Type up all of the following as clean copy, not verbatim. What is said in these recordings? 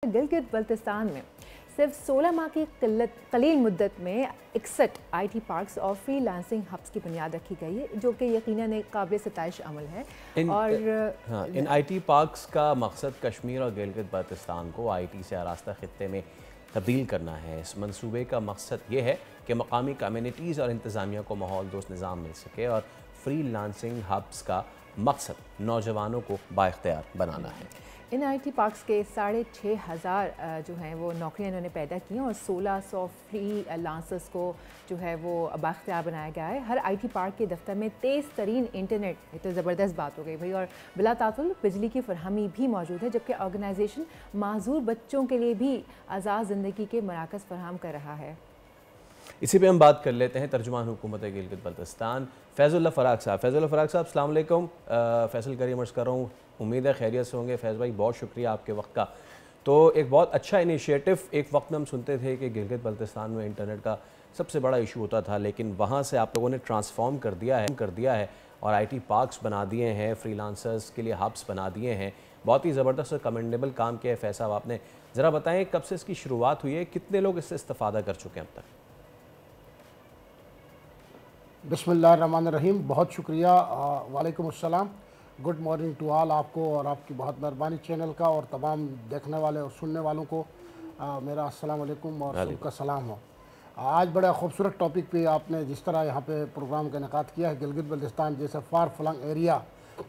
गिलगित बल्तिस्तान में सिर्फ 16 माह की कलील मुद्दत में 61 IT पार्क्स और फ्री लांसिंग हब्स की बुनियाद रखी गई है, जो कि यकीनन एक काबिल सताइश अमल है। इन IT पार्क्स का मकसद कश्मीर और गिलगित बल्तिस्तान को IT से आरास्ता खित्ते में तब्दील करना है। इस मंसूबे का मकसद ये है कि मकामी कम्यूनिटीज़ और इंतज़ामिया को माहौल दोस्त निज़ाम मिल सके और फ्री लांसिंग हब्स का मकसद नौजवानों को बाइख्तियार बनाना है। इन IT पार्क्स के 6,500 जो हैं वो नौकरियां इन्होंने पैदा की हैं और 1600 फ्री लांसर्स को जो है वो बाख्तियार बनाया गया है। हर IT पार्क के दफ्तर में तेज़ तरीन इंटरनेट, ये तो ज़बरदस्त बात हो गई भाई, और बिला तातुल बिजली की फरहमी भी मौजूद है, जबकि ऑर्गेनाइजेशन माजूर बच्चों के लिए भी आज़ाद ज़िंदगी के मराकज़ फराहम कर रहा है। इसी पे हम बात कर लेते हैं तर्जुमान हुकूमत गिलगित बल्तिस्तान फैज़ुल्लाह फ़राग साहब। फ़ैज़ुल्लाह फ़राग साहब, अस्सलाम वालेकुम। फैसल करीम अर्ज़ कर रहा हूँ, उम्मीद है खैरियत से होंगे। फैज़ भाई, बहुत शुक्रिया आपके वक्त का। तो एक बहुत अच्छा इनिशिएटिव, एक वक्त में हम सुनते थे कि गिलगित बल्तिस्तान में इंटरनेट का सबसे बड़ा इशू होता था, लेकिन वहाँ से आप लोगों ने ट्रांसफॉर्म कर दिया है और IT पार्क्स बना दिए हैं, फ्रीलांसर्स के लिए हब्स बना दिए हैं। बहुत ही ज़बरदस्त और कमेंडेबल काम किया है फैज़ साहब आपने। ज़रा बताएँ कब से इसकी शुरुआत हुई है, कितने लोग इससे इस्तेफ़ादा कर चुके हैं अब तक? बिस्मिल्लाहिर्रहमानिर्रहीम, बहुत शुक्रिया। वालेकुम अस्सलाम, गुड मॉर्निंग टू ऑल। आपको और आपकी बहुत मेहरबानी चैनल का और तमाम देखने वाले और सुनने वालों को मेरा अस्सलाम वालेकुम और सबका सलाम हो। आज बड़ा खूबसूरत टॉपिक पे आपने जिस तरह यहाँ पे प्रोग्राम का इनेकाद किया है, गिलगित बल्तिस्तान जैसे फार फ्लंग एरिया,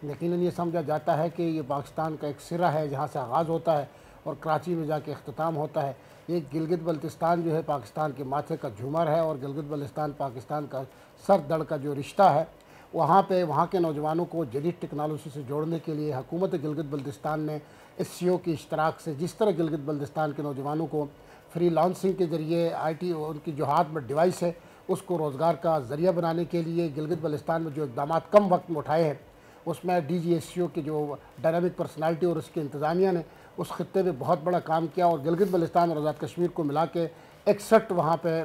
यकीनन ये समझा जाता है कि ये पाकिस्तान का एक सिरा है जहाँ से आगाज़ होता है और कराची में जाके अख्ताम होता है। ये गिलगित बल्तिस्तान जो है पाकिस्तान के माथे का झूमर है और गिलगित बल्तिस्तान पाकिस्तान का सर दड़ का जो रिश्ता है, वहाँ के नौजवानों को जदीद टेक्नोलॉजी से जोड़ने के लिए हुकूमत गिलगित बल्तिस्तान ने SCO की इश्तराक से जिस तरह गिलगित बल्तिस्तान के नौजवानों को फ्री लांसिंग के ज़रिए IT उनकी जो हाथ में डिवाइस है उसको रोज़गार का ज़रिया बनाने के लिए गिलगित बल्तिस्तान में जो इक़दाम कम वक्त में उठाए हैं, उसमें DG SCO की जो डायनामिक पर्सनालिटी और उसकी इंतज़ामिया ने उस खत्ते में बहुत बड़ा काम किया और गिलगित बल्तिस्तान और आज़ाद कश्मीर को मिला के 61 वहाँ पे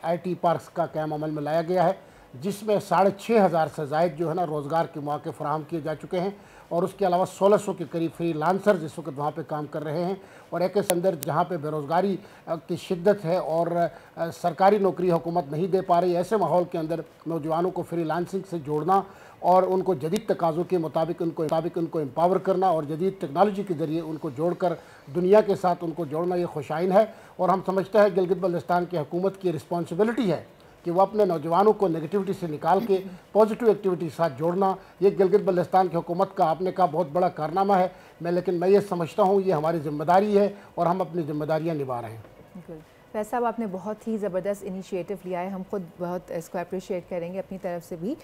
IT पार्क्स का क़याम अमल में लाया गया है, जिसमें 6,500 से ज़ायद जो है ना रोज़गार के मौके फराहम किए जा चुके हैं और उसके अलावा 1600 के करीब फ्री लांसर इस वक्त वहाँ पे काम कर रहे हैं। और एक ऐसे अंदर जहाँ पे बेरोज़गारी की शिद्दत है और सरकारी नौकरी हुकूमत नहीं दे पा रही, ऐसे माहौल के अंदर नौजवानों को फ्री लांसिंग से जोड़ना और उनको जदीद तकाज़ों के मुताबिक उनको एम्पावर करना और जदीद टेक्नोलॉजी के ज़रिए उनको जोड़कर दुनिया के साथ उनको जोड़ना, ये खुशाइन है। और हम समझते हैं गिलगित बल्तिस्तान की हुकूमत की रिस्पॉन्सिबिलिटी है कि वो अपने नौजवानों को नेगेटिविटी से निकाल के पॉजिटिव एक्टिविटी के साथ जोड़ना, ये गिलगित बल्तिस्तान की हुकूमत का आपने कहा बहुत बड़ा कारनामा है। लेकिन मैं ये समझता हूँ ये हमारी ज़िम्मेदारी है और हम अपनी ज़िम्मेदारियाँ निभा रहे हैं। फैज़ साहब, आपने बहुत ही ज़बरदस्त इनिशिएटिव लिया है, हम खुद बहुत इसको अप्रिशिएट करेंगे अपनी तरफ से भी।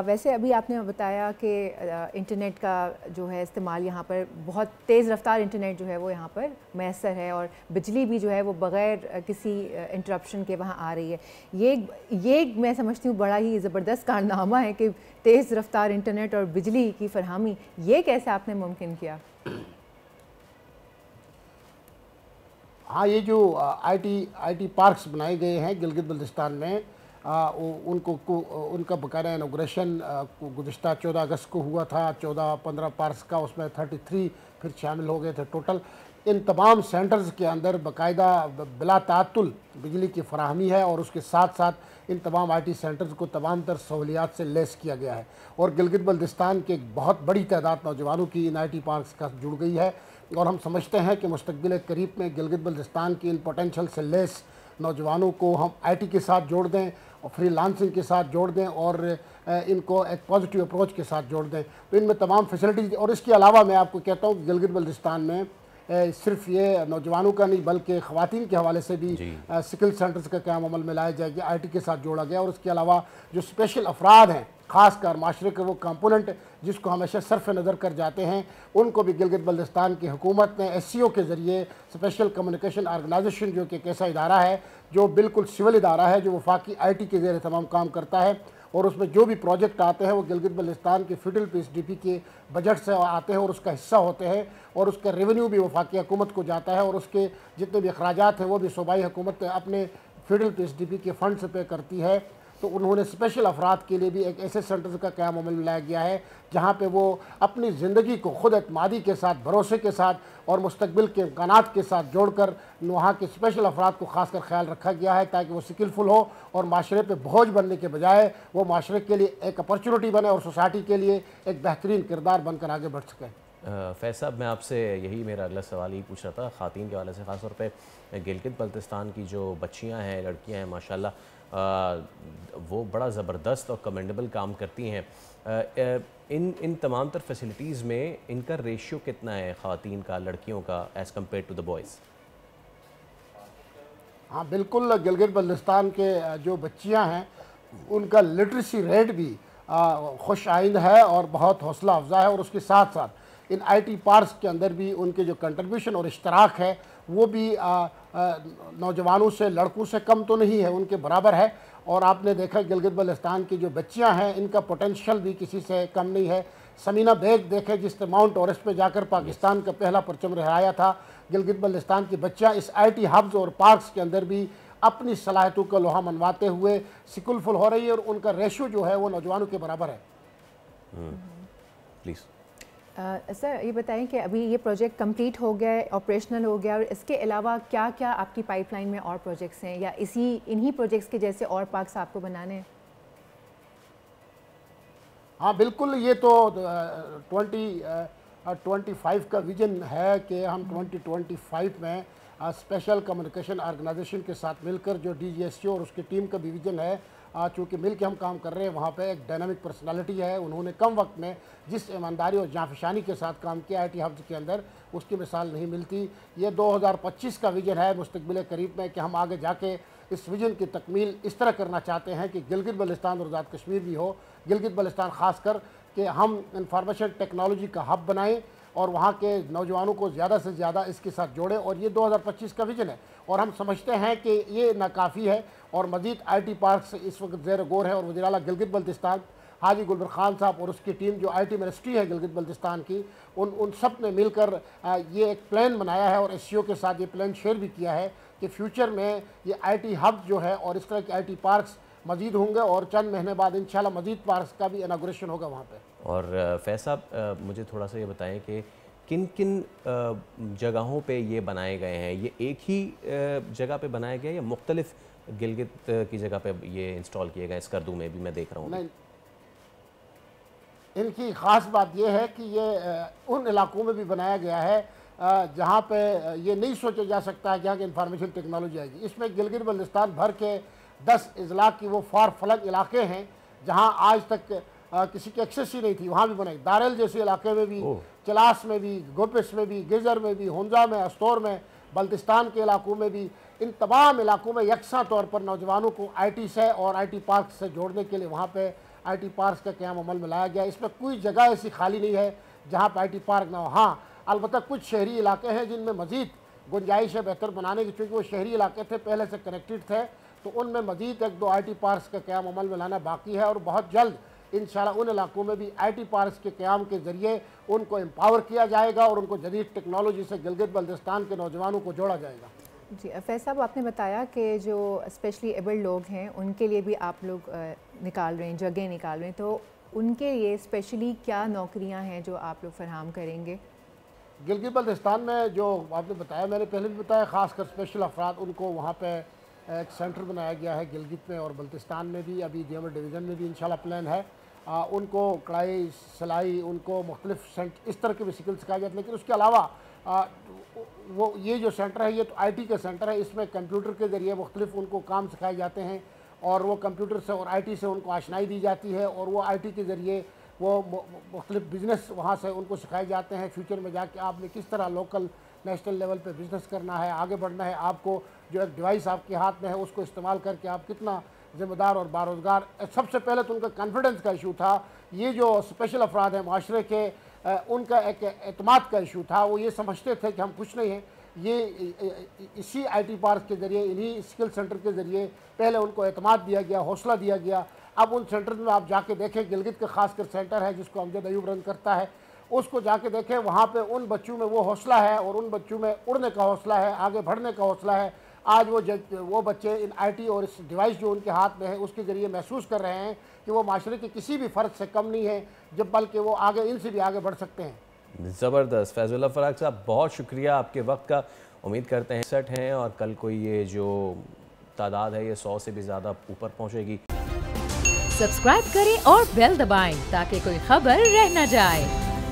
वैसे अभी आपने बताया कि इंटरनेट का जो है इस्तेमाल यहाँ पर बहुत तेज़ रफ्तार इंटरनेट जो है वो यहाँ पर मैसर है और बिजली भी जो है वो बग़ैर किसी इंटरप्शन के वहाँ आ रही है। ये मैं समझती हूँ बड़ा ही ज़बरदस्त कारनामा है कि तेज़ रफ्तार इंटरनेट और बिजली की फरहमी, ये कैसे आपने मुमकिन किया? हाँ, ये जो IT पार्क्स बनाए गए हैं गिलगित बल्तिस्तान में, उनका बाकायदा इनॉग्रेशन गुज़िश्ता 14 अगस्त को हुआ था। 14-15 पार्क्स का उसमें 33 फिर शामिल हो गए थे टोटल। इन तमाम सेंटर्स के अंदर बाकायदा बिला तातुल बिजली की फराहमी है और उसके साथ साथ इन तमाम IT सेंटर्स को तमाम तर सहूलियात से लेस किया गया है और गिलगित बल्तिस्तान के एक बहुत बड़ी तादाद नौजवानों की इन IT पार्क्स का जुड़ गई है। और हम समझते हैं कि मुस्तक़बिल करीब में गिलगित बल्तिस्तान की इन पोटेंशल से लेस नौजवानों को हम IT के साथ जोड़ दें और फ्री लांसिंग के साथ जोड़ दें और इनको एक पॉजिटिव अप्रोच के साथ जोड़ दें, तो इनमें तमाम फैसिलिटीज़। और इसके अलावा मैं आपको कहता हूँ गिलगित बल्तिस्तान में सिर्फ ये नौजवानों का नहीं बल्कि ख़वातीन के हवाले से भी स्किल सेंटर्स का क़याम अमल में लाया जाएगा, IT के साथ जोड़ा गया। और उसके अलावा जो स्पेशल अफराद हैं, ख़ासकर माशरे के वो कंपोनेंट जिसको हमेशा सरफ नज़र कर जाते हैं, उनको भी गिलगित बल्तिस्तान की हुकूमत ने SCO के ज़रिए स्पेशल कम्युनिकेशन ऑर्गेनाइजेशन जो कि एक ऐसा इदारा है जो बिल्कुल सिविल इदारा है, जो वफाकी IT के ज़रिए तमाम काम करता है और उसमें जो भी प्रोजेक्ट आते हैं वो गिलगित बल्तिस्तान के फेडरल PSDP के बजट से आते हैं और उसका हिस्सा होते हैं और उसका रेवेन्यू भी वफाकी हुकूमत को जाता है और उसके जितने भी अखराजात हैं वो भी सूबाई हुकूमत अपने फेडरल PSDP के फ़ंड से पे करती है। तो उन्होंने स्पेशल अफराद के लिए भी एक ऐसे सेंटर का क़याम अमल में लाया गया है जहाँ पे वो अपनी ज़िंदगी को खुद एतमादी के साथ, भरोसे के साथ और मुस्तकबिल के इम्कानात के साथ जोड़कर वहाँ के स्पेशल अफराद को खासकर ख्याल रखा गया है ताकि वो स्किलफुल हो और माशरे पे बोझ बनने के बजाय वो माशरे के लिए एक अपॉर्चुनिटी बने और सोसाइटी के लिए एक बेहतरीन किरदार बनकर आगे बढ़ सकें। फैज़ साहब, मैं आपसे यही मेरा अगला सवाल ही पूछ रहा था ख़ातीन के वाले से, ख़ास तौर पे गिलगित बल्तिस्तान की जो बच्चियां हैं, लड़कियां हैं, माशाल्लाह वो बड़ा ज़बरदस्त और कमेंडेबल काम करती हैं। इन तमाम तर फैसिलिटीज़ में इनका रेशियो कितना है ख़वातीन का, लड़कियों का, as compare to the boys? हाँ बिल्कुल, गिलगित बल्तिस्तान के जो बच्चियाँ हैं उनका लिटरेसी रेट भी खुश आइंद है और बहुत हौसला अफजा है, और उसके साथ साथ इन IT पार्क्स के अंदर भी उनके जो कंट्रीब्यूशन और इश्तराक है वो भी नौजवानों से, लड़कों से कम तो नहीं है, उनके बराबर है। और आपने देखा गिलगित बल्तिस्तान की जो बच्चियां हैं इनका पोटेंशियल भी किसी से कम नहीं है। समीना बेग देखें जिसने माउंट एवरेस्ट पे जाकर पाकिस्तान का पहला परचम लहराया था, गिलगित बल्तिस्तान की बच्चियाँ इस IT हब्स और पार्क्स के अंदर भी अपनी सलाहियतों का लोहा मनवाते हुए स्किलफुल हो रही है और उनका रेशो जो है वो नौजवानों के बराबर है। प्लीज़ सर ये बताएं कि अभी ये प्रोजेक्ट कंप्लीट हो गया है, ऑपरेशनल हो गया, और इसके अलावा क्या क्या आपकी पाइपलाइन में और प्रोजेक्ट्स हैं या इन्हीं प्रोजेक्ट्स के जैसे और पार्क्स आपको बनाने हैं? हाँ बिल्कुल, ये तो 2025 का विजन है कि हम 2025 में स्पेशल कम्युनिकेशन ऑर्गेनाइजेशन के साथ मिलकर, जो DGSO और उसकी टीम का भी विजन है, चूँकि मिल के हम काम कर रहे हैं, वहाँ पे एक डायनामिक पर्सनालिटी है, उन्होंने कम वक्त में जिस ईमानदारी और जाफिशानी के साथ काम किया IT हब्स के अंदर, उसकी मिसाल नहीं मिलती। ये 2025 का विजन है मुस्तकबिल करीब में कि हम आगे जाके इस विजन की तकमील इस तरह करना चाहते हैं कि गिलगित बल्तिस्तान और आज़ाद कश्मीर भी हो, गिलगित बल्तिस्तान ख़ास कर कि हम इंफॉर्मेशन टेक्नोलॉजी का हब बनाएं और वहाँ के नौजवानों को ज़्यादा से ज़्यादा इसके साथ जोड़ें, और ये 2025 का विजन है। और हम समझते हैं कि ये नाकाफ़ी है और मज़ीद IT पार्क्स इस वक्त ज़ेर गौर है, और वज़ीर आला गिलगित बल्तिस्तान हाजी गुलबर खान साहब और उसकी टीम जो IT मिनिस्ट्री है गिलगित बल्तिस्तान की, उन सब ने मिलकर ये एक प्लान बनाया है और SCO के साथ ये प्लान शेयर भी किया है कि फ्यूचर में ये IT हब जो है और इस तरह के IT पार्क्स मज़ीद होंगे और चंद महीने बाद इंशाल्लाह मज़ीद पार्क्स का भी इनागुरेशन होगा वहाँ पे। और फैज़ साहब, मुझे थोड़ा सा ये बताएं कि किन किन जगहों पे ये बनाए गए हैं? ये एक ही जगह पे बनाए गए या मुख्तलिफ गिलगित की जगह पे ये इंस्टॉल किए गए? स्कर्दू में भी मैं देख रहा हूँ। नहीं, इनकी ख़ास बात यह है कि ये उन इलाकों में भी बनाया गया है जहाँ पे ये नहीं सोचा जा सकता है जहाँ की इंफॉर्मेशन टेक्नोलॉजी आएगी। इसमें गिलगित बल्तिस्तान भर के 10 अजला की वो फार फलक इलाके हैं जहाँ आज तक किसी की एक्सेस ही नहीं थी, वहाँ भी बनाई। दारेल जैसे इलाके में भी, चलास में भी, गोपिस में भी, गिजर में भी, हुंजा में, अस्तौर में, बल्तिस्तान के इलाकों में भी, इन तमाम इलाकों में यकसा तौर पर नौजवानों को IT से और IT पार्क से जोड़ने के लिए वहाँ पे IT पार्क का क़याम अमल में लाया गया। इसमें कोई जगह ऐसी खाली नहीं है जहाँ पर IT पार्क ना हो। हाँ, अलबत्ता कुछ शहरी इलाके हैं जिनमें मज़ीद गुंजाइश है बेहतर बनाने की, चूँकि वो शहरी इलाके थे, पहले से कनेक्टेड थे, तो उनमें मज़ीद 1-2 IT पार्क का क़याम अमल में लाना बाकी है। और बहुत जल्द इंशाल्लाह उन इलाकों में भी IT पार्क के क़याम के ज़रिए उनको एम्पावर किया जाएगा और उनको जदीद टेक्नोलॉजी से गिलगित बल्तिस्तान के नौजवानों को जोड़ा जाएगा। जी फैज़ साहब, आपने बताया कि जो स्पेशली एबल्ड लोग हैं उनके लिए भी आप लोग निकाल रहे हैं, जगह निकाल रहे हैं, तो उनके लिए स्पेशली क्या नौकरियां हैं जो आप लोग फराहम करेंगे? गिलगित बल्तिस्तान में जो आपने बताया, मैंने पहले भी बताया, ख़ासकर स्पेशल अफराद, उनको वहाँ पे एक सेंटर बनाया गया है गिलगित में और बल्तिस्तान में भी, अभी दियावर डिवीज़न में भी इंशाल्लाह प्लान है। उनको कढ़ाई, सिलाई, उनको मुख्तलिफ इस तरह के भी स्किल सिखाए जाते हैं। लेकिन उसके अलावा वो ये जो सेंटर है ये तो IT का सेंटर है, इसमें कंप्यूटर के ज़रिए मुख्तलिफ उनको काम सिखाए जाते हैं और वो कंप्यूटर से और IT से उनको आशनाई दी जाती है और वो IT के ज़रिए वो मुख्तलिफ बिज़नेस वहाँ से उनको सिखाए जाते हैं। फ्यूचर में जाके आपने किस तरह लोकल नेशनल लेवल पे बिज़नेस करना है, आगे बढ़ना है, आपको जो एक डिवाइस आपके हाथ में है उसको इस्तेमाल करके आप कितना ज़िम्मेदार और बारोज़गार। सबसे पहले तो उनका कॉन्फिडेंस का इशू था। ये जो स्पेशल अफराद हैं माशरे के, उनका एक एतमाद का इशू था। वो ये समझते थे कि हम कुछ नहीं हैं, ये इसी IT पार्क के ज़रिए, इन्हीं स्किल सेंटर के ज़रिए पहले उनको एतमाद दिया गया, हौसला दिया गया। अब उन सेंटर में आप जाके देखें, गिलगित का खासकर सेंटर है जिसको अमजद अयूब रन करता है, उसको जाके देखें, वहाँ पे उन बच्चों में वो हौसला है और उन बच्चों में उड़ने का हौसला है, आगे बढ़ने का हौसला है, आज वो बच्चे इन IT और इस डिवाइस जो उनके हाथ में है उसके ज़रिए महसूस कर रहे हैं कि वो माशरे के किसी भी फ़र्द से कम नहीं है, जब बल्कि वो आगे इनसे भी आगे बढ़ सकते हैं। ज़बरदस्त फैज़ुल्लाह फ़राग साहब, बहुत शुक्रिया आपके वक्त का। उम्मीद करते हैं 60 हैं और कल कोई ये जो तादाद है ये 100 से भी ज़्यादा ऊपर पहुँचेगी। सब्सक्राइब करें और बेल दबाएं ताकि कोई खबर रह न जाए।